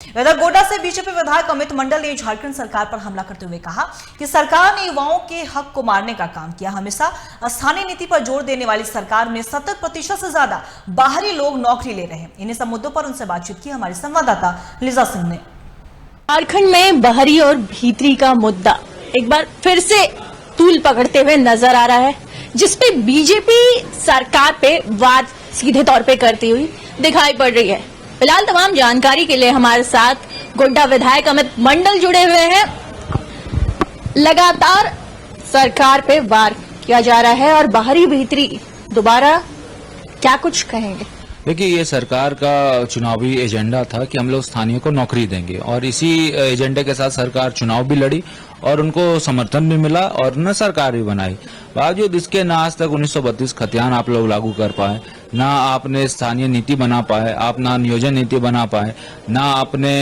इधर गोड्डा से बीजेपी विधायक अमित मंडल ने झारखंड सरकार पर हमला करते हुए कहा कि सरकार ने युवाओं के हक को मारने का काम किया। हमेशा स्थानीय नीति पर जोर देने वाली सरकार में 70% से ज्यादा बाहरी लोग नौकरी ले रहे हैं। इन्हीं सब मुद्दों पर उनसे बातचीत की हमारी संवाददाता लिजा सिंह ने। झारखंड में बाहरी और भीतरी का मुद्दा एक बार फिर से तूल पकड़ते हुए नजर आ रहा है, जिसपे बीजेपी सरकार पे वार सीधे तौर पे करती हुई दिखाई पड़ रही है। फिलहाल तमाम जानकारी के लिए हमारे साथ गोड्डा विधायक अमित मंडल जुड़े हुए हैं। लगातार सरकार पे वार किया जा रहा है और बाहरी भीतरी दोबारा क्या कुछ कहेंगे? देखिए, ये सरकार का चुनावी एजेंडा था कि हम लोग स्थानीय को नौकरी देंगे और इसी एजेंडे के साथ सरकार चुनाव भी लड़ी और उनको समर्थन भी मिला और न सरकार भी बनाई। बावजूद इसके ना आज तक 1932 खतियान आप लोग लागू कर पाए, ना आपने स्थानीय नीति बना पाए, आप ना नियोजन नीति बना पाए, ना आपने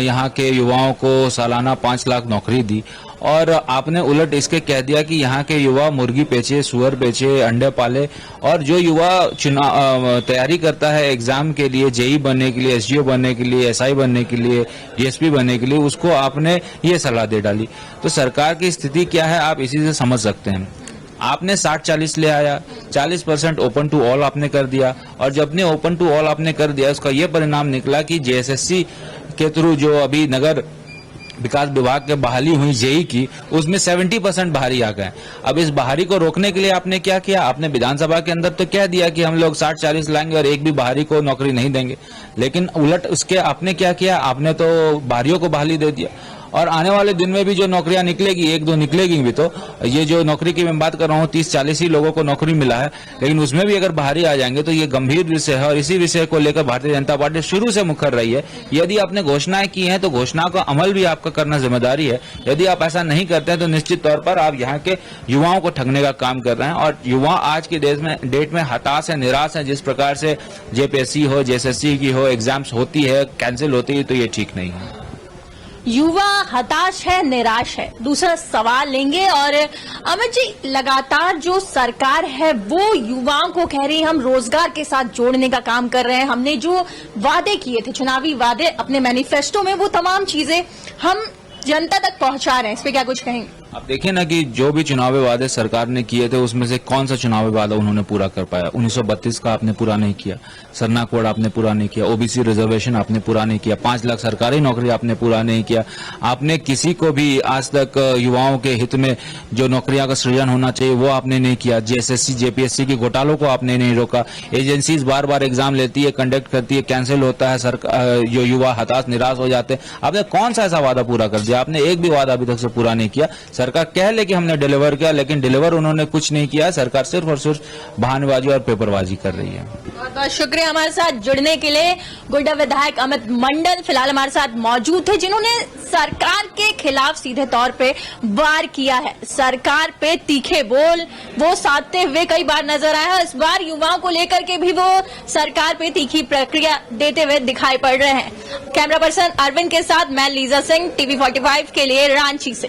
यहाँ के युवाओं को सालाना 5 लाख नौकरी दी और आपने उलट इसके कह दिया कि यहाँ के युवा मुर्गी बेचे, सुअर बेचे, अंडे पाले। और जो युवा चुनाव तैयारी करता है एग्जाम के लिए, जेई बनने के लिए, एसडीओ बनने के लिए, एसआई बनने के लिए, डीएसपी बनने के लिए, उसको आपने ये सलाह दे डाली। तो सरकार की स्थिति क्या है आप इसी से समझ सकते हैं। आपने 60-40 ले आया, 40% ओपन टू ऑल आपने कर दिया और जब ने ओपन टू ऑल आपने कर दिया उसका ये परिणाम निकला कि जेएसएससी के थ्रू जो अभी नगर विकास विभाग के बहाली हुई जेई की, उसमें 70% बाहरी आ गए। अब इस बाहरी को रोकने के लिए आपने क्या किया? आपने विधानसभा के अंदर तो कह दिया कि हम लोग 60-40 लाएंगे और एक भी बाहरी को नौकरी नहीं देंगे, लेकिन उलट उसके आपने क्या किया? आपने तो बाहरियों को बहाली दे दिया और आने वाले दिन में भी जो नौकरियां निकलेगी, 1-2 निकलेगी भी, तो ये जो नौकरी की मैं बात कर रहा हूँ 30-40 ही लोगों को नौकरी मिला है, लेकिन उसमें भी अगर बाहरी आ जाएंगे तो ये गंभीर विषय है और इसी विषय को लेकर भारतीय जनता पार्टी शुरू से मुखर रही है। यदि आपने घोषणाएं की हैं तो घोषणा का अमल भी आपका करना जिम्मेदारी है। यदि आप ऐसा नहीं करते हैं तो निश्चित तौर पर आप यहाँ के युवाओं को ठगने का काम कर रहे हैं और युवा आज की डेट में हताश है, निराश है। जिस प्रकार से जेपीएससी हो, जेएसएससी की हो, एग्जाम्स होती है, कैंसिल होती है, तो ये ठीक नहीं है। युवा हताश है, निराश है। दूसरा सवाल लेंगे और अमित जी, लगातार जो सरकार है वो युवाओं को कह रही है हम रोजगार के साथ जोड़ने का काम कर रहे हैं, हमने जो वादे किए थे, चुनावी वादे अपने मैनिफेस्टो में, वो तमाम चीजें हम जनता तक पहुंचा रहे हैं। इस पे क्या कुछ कहेंगे? आप देखिए ना कि जो भी चुनावी वादे सरकार ने किए थे उसमें से कौन सा चुनावी वादा उन्होंने पूरा कर पाया? 1932 का आपने पूरा नहीं किया, सरना कोड आपने पूरा नहीं किया, ओबीसी रिजर्वेशन आपने पूरा नहीं किया, 5 लाख सरकारी नौकरी आपने पूरा नहीं किया। आपने किसी को भी आज तक युवाओं के हित में जो नौकरियां का सृजन होना चाहिए वो आपने नहीं किया। जेएसएससी जेपीएससी के घोटालों को आपने नहीं रोका। एजेंसीज बार बार एग्जाम लेती है, कंडक्ट करती है, कैंसिल होता है, जो युवा हताश निराश हो जाते हैं। आपने कौन सा ऐसा वादा पूरा कर दिया? आपने एक भी वादा अभी तक से पूरा नहीं किया। सरकार कह ले कि हमने डिलीवर किया, लेकिन डिलीवर उन्होंने कुछ नहीं किया। सरकार सिर्फ और सिर्फ बहानेबाजी और पेपरबाजी कर रही है। बहुत बहुत शुक्रिया हमारे साथ जुड़ने के लिए। गोड्डा विधायक अमित मंडल फिलहाल हमारे साथ मौजूद थे, जिन्होंने सरकार के खिलाफ सीधे तौर पे वार किया है। सरकार पे तीखे बोल वो साधते हुए कई बार नजर आया है। इस बार युवाओं को लेकर के भी वो सरकार पे तीखी प्रतिक्रिया देते हुए दिखाई पड़ रहे हैं। कैमरा पर्सन अरविंद के साथ मैं लिजा सिंह, TV45 के लिए रांची से।